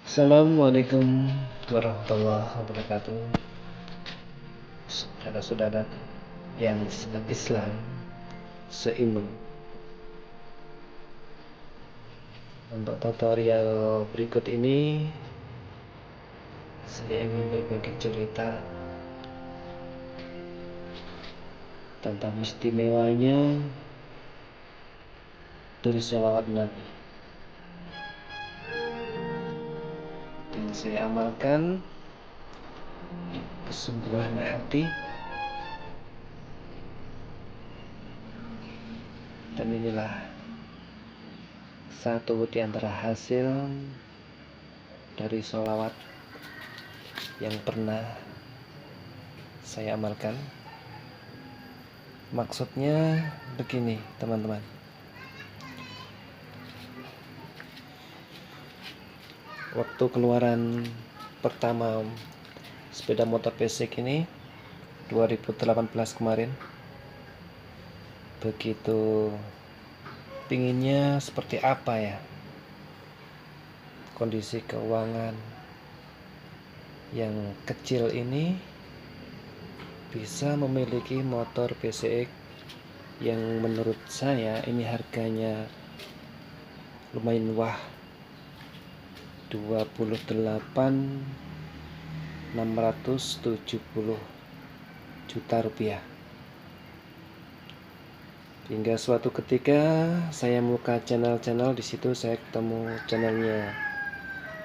Assalamualaikum warahmatullahi wabarakatuh. Saudara-saudara yang Islam seiman, untuk tutorial berikut ini saya ingin berbagi cerita tentang istimewanya dari sholawat Nabi, dan saya amalkan kesungguhan hati, dan inilah satu di antara hasil dari sholawat yang pernah saya amalkan. Maksudnya begini teman-teman, waktu keluaran pertama sepeda motor basic ini 2018 kemarin, begitu pinginnya seperti apa ya kondisi keuangan yang kecil ini, bisa memiliki motor PCX yang menurut saya ini harganya lumayan wah, 28.670 juta rupiah. Hingga suatu ketika saya buka channel-channel, di situ saya ketemu channelnya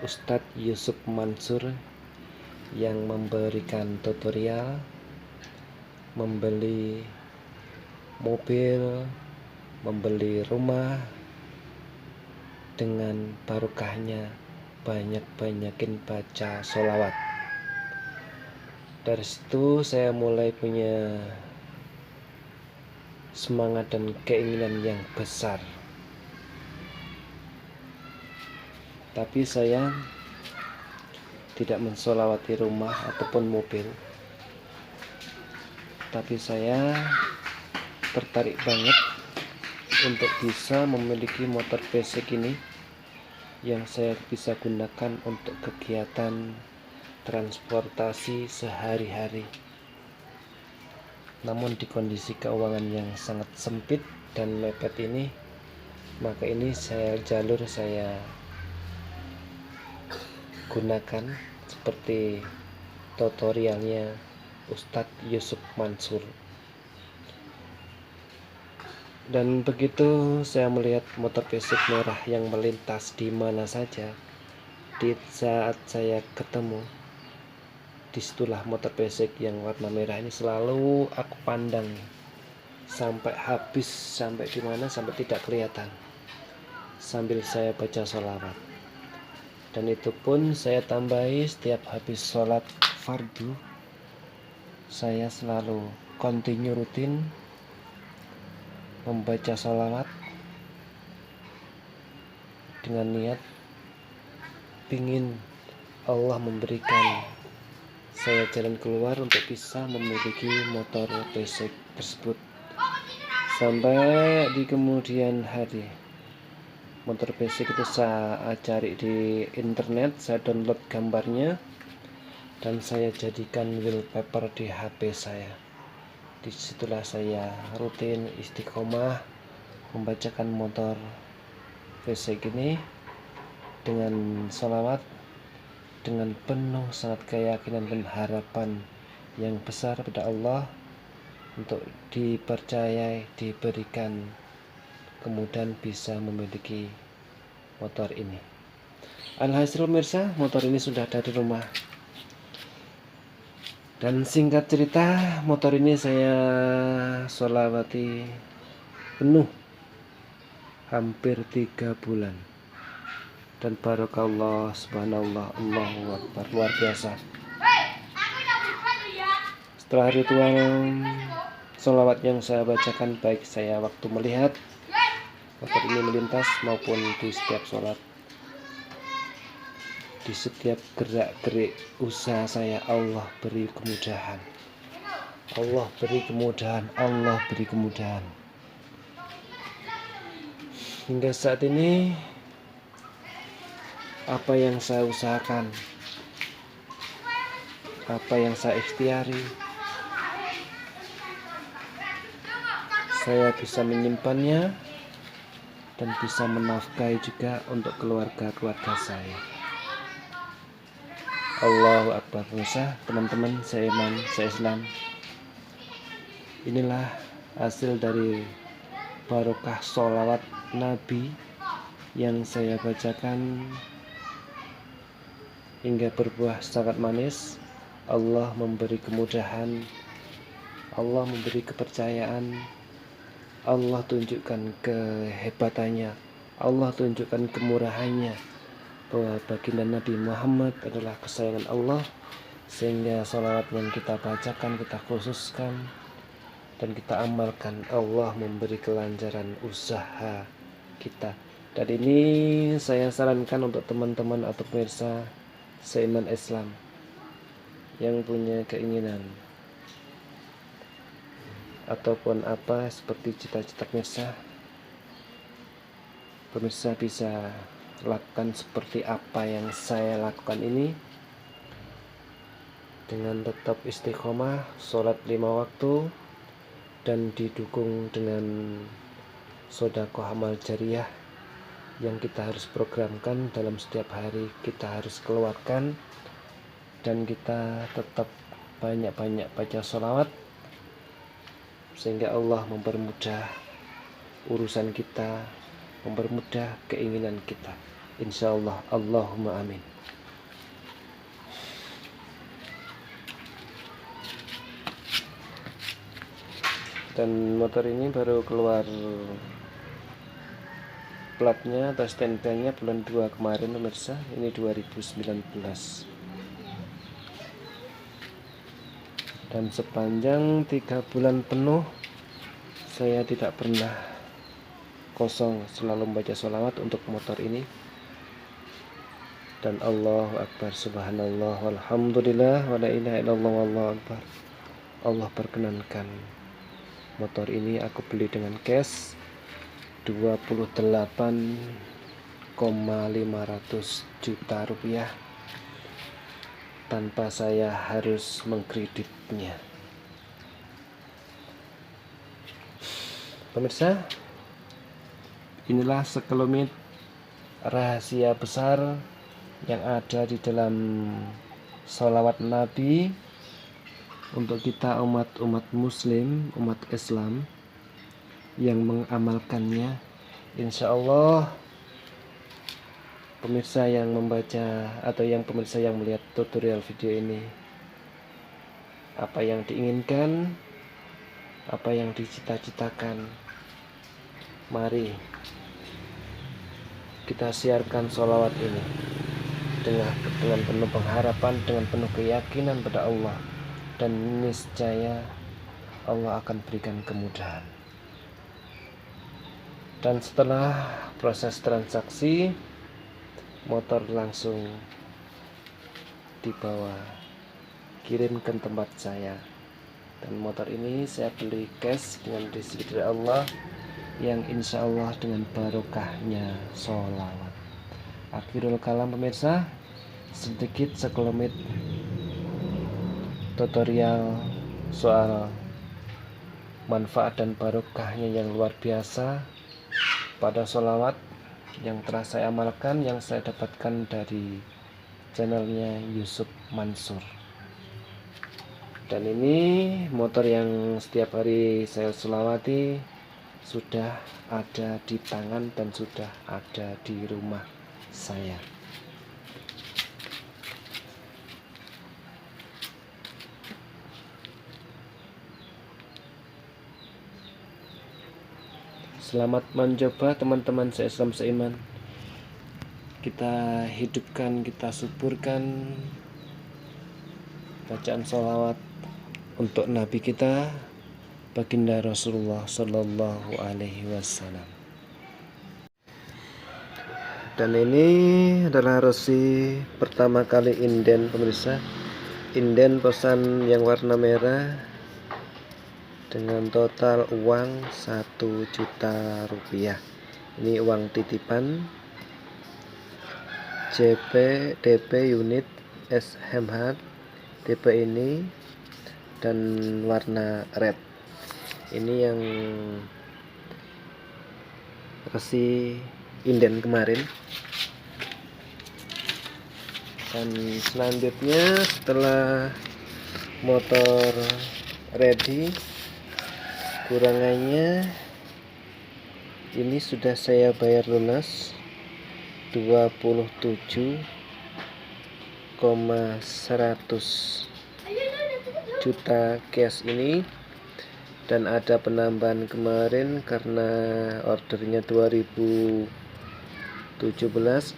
Ustadz Yusuf Mansur yang memberikan tutorial membeli mobil, membeli rumah dengan barokahnya banyak-banyakin baca sholawat. Dari situ saya mulai punya semangat dan keinginan yang besar. Tapi saya tidak mensholawati rumah ataupun mobil, tapi saya tertarik banget untuk bisa memiliki motor basic ini yang saya bisa gunakan untuk kegiatan transportasi sehari-hari. Namun di kondisi keuangan yang sangat sempit dan mepet ini, maka ini jalur saya gunakan seperti tutorialnya Ustadz Yusuf Mansur. Dan begitu saya melihat motor basic merah yang melintas di mana saja, di saat saya ketemu, disitulah motor basic yang warna merah ini selalu aku pandang sampai habis, sampai dimana, sampai tidak kelihatan, sambil saya baca sholawat. Dan itu pun saya tambahi setiap habis sholat fardu, saya selalu continue rutin membaca sholawat dengan niat pingin Allah memberikan saya jalan keluar untuk bisa memiliki motor basic tersebut. Sampai di kemudian hari, motor basic itu saya cari di internet, saya download gambarnya, dan saya jadikan wallpaper di HP saya. Disitulah saya rutin istiqomah membacakan motor basic ini dengan sholawat, dengan penuh sangat keyakinan dan harapan yang besar pada Allah untuk dipercayai, diberikan kemudian bisa memiliki motor ini. Alhasil pemirsa, motor ini sudah ada di rumah. Dan singkat cerita, motor ini saya sholawati penuh hampir 3 bulan. Dan barakallah, subhanallah, Allahu Akbar, luar biasa. Setelah ritual sholawat yang saya bacakan, baik saya waktu melihat motor ini melintas maupun di setiap sholat, di setiap gerak-gerik usaha saya, Allah beri kemudahan, Allah beri kemudahan, Allah beri kemudahan. Hingga saat ini apa yang saya usahakan, apa yang saya ikhtiari, saya bisa menyimpannya dan bisa menafkahi juga untuk keluarga-keluarga saya. Allahu Akbar. Pemirsa, teman-teman seiman, seislam, inilah hasil dari barokah sholawat Nabi yang saya bacakan hingga berbuah sangat manis. Allah memberi kemudahan, Allah memberi kepercayaan, Allah tunjukkan kehebatannya, Allah tunjukkan kemurahannya, bahwa baginda Nabi Muhammad adalah kesayangan Allah, sehingga sholawat yang kita bacakan, kita khususkan dan kita amalkan, Allah memberi kelancaran usaha kita. Dan ini saya sarankan untuk teman-teman atau pemirsa seiman Islam yang punya keinginan ataupun apa seperti cita-cita pemirsa bisa lakukan seperti apa yang saya lakukan ini, dengan tetap istiqomah sholat 5 waktu dan didukung dengan sedekah amal jariah yang kita harus programkan dalam setiap hari, kita harus keluarkan, dan kita tetap banyak-banyak baca sholawat sehingga Allah mempermudah urusan kita, mempermudah keinginan kita, insyaallah. Allahumma amin. Dan motor ini baru keluar platnya atau stempelnya bulan 2 kemarin pemirsa. Ini 2019. Dan sepanjang 3 bulan penuh saya tidak pernah kosong, selalu membaca sholawat untuk motor ini. Dan Allahu Akbar, subhanallah, walhamdulillah, wa la ilaha illallah, wallahu akbar. Allah perkenankan motor ini aku beli dengan cash 28,500 juta rupiah tanpa saya harus mengkreditnya. Pemirsa, inilah sekelumit rahasia besar yang ada di dalam sholawat Nabi untuk kita umat muslim, umat Islam yang mengamalkannya. Insya Allah pemirsa yang membaca atau yang pemirsa yang melihat tutorial video ini, apa yang diinginkan, apa yang dicita-citakan, mari kita siarkan sholawat ini dengan penuh pengharapan, dengan penuh keyakinan pada Allah, dan niscaya Allah akan berikan kemudahan. Dan setelah proses transaksi, motor langsung dibawa kirim ke tempat saya. Dan motor ini saya beli cash dengan rezeki dari Allah, yang insya Allah dengan barokahnya sholawat. Akhirul kalam pemirsa, sedikit sekelumit tutorial soal manfaat dan barokahnya yang luar biasa pada sholawat yang telah saya amalkan, yang saya dapatkan dari channelnya Yusuf Mansur. Dan ini motor yang setiap hari saya sholawati sudah ada di tangan dan sudah ada di rumah saya. Selamat mencoba teman-teman se-Islam seiman. Kita hidupkan, kita suburkan bacaan sholawat untuk Nabi kita, baginda Rasulullah Sallallahu Alaihi Wasallam. Dan ini adalah resi pertama kali inden pemirsa, inden pesan yang warna merah dengan total uang 1 juta rupiah. Ini uang titipan JP DP unit SMH tipe ini dan warna red. Ini yang resi inden kemarin. Dan selanjutnya setelah motor ready, kurangannya ini sudah saya bayar lunas 27,100 juta cash ini, dan ada penambahan kemarin karena ordernya 2017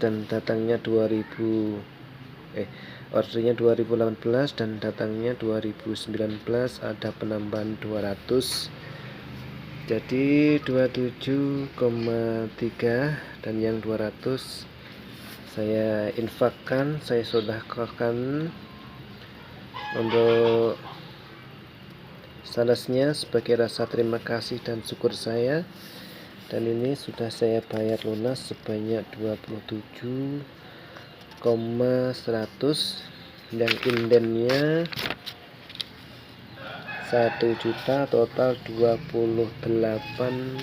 dan datangnya ordernya 2018 dan datangnya 2019, ada penambahan 200, jadi 27,3, dan yang 200 saya infakkan, saya sedekahkan untuk salesnya sebagai rasa terima kasih dan syukur saya. Dan ini sudah saya bayar lunas sebanyak 27,100, yang indennya 1 juta, total 28,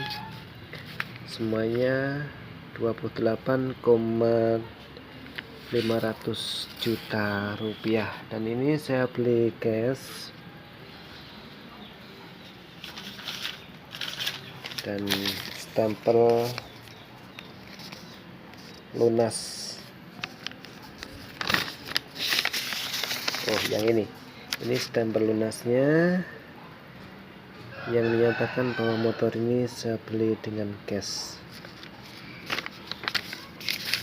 semuanya 28,500 juta rupiah. Dan ini saya beli cash dan stempel lunas. Yang ini stempel lunasnya yang menyatakan bahwa motor ini saya beli dengan cash.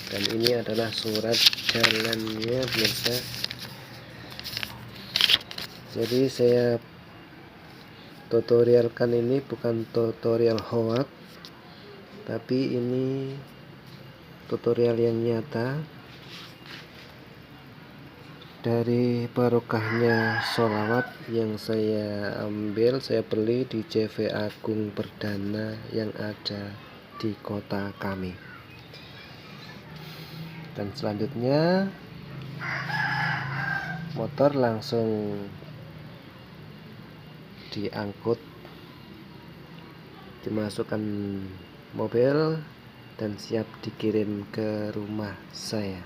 Dan ini adalah surat jalannya biasa. Jadi saya tutorialkan ini bukan tutorial hoax, tapi ini tutorial yang nyata dari barokahnya sholawat yang saya ambil. Saya beli di CV Agung Perdana yang ada di kota kami. Dan selanjutnya motor langsung diangkut, dimasukkan mobil dan siap dikirim ke rumah saya.